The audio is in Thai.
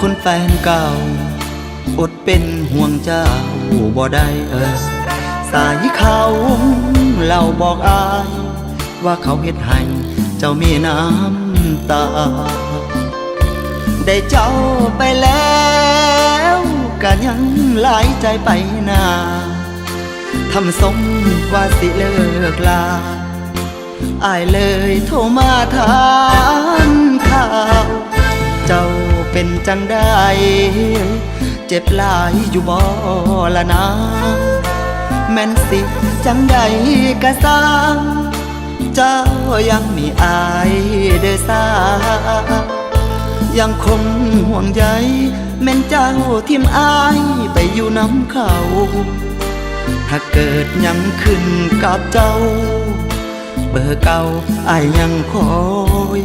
คนแฟนเก่าอดเป็นห่วงเจ้าบ่ได้สายเขาเล่าบอกอายว่าเขาเฮ็ดให้เจ้ามีน้ำตาได้เจ้าไปแล้วก็ยังหลายใจไปนาทำสมว่าสิเลิกลาอายเลยโทรมาถามข่าวเจ้าเป็นจังได้เจ็บหลายอยู่บ่ละนะแม่นสิจังใดกะสร้างเจ้ายังมีอายเด้อสายังคงห่วงใยแม่นเจ้าทิมอายไปอยู่น้ำเขาถ้าเกิดยังขึ้นกับเจ้าเบอร์เก่าอายยังคอย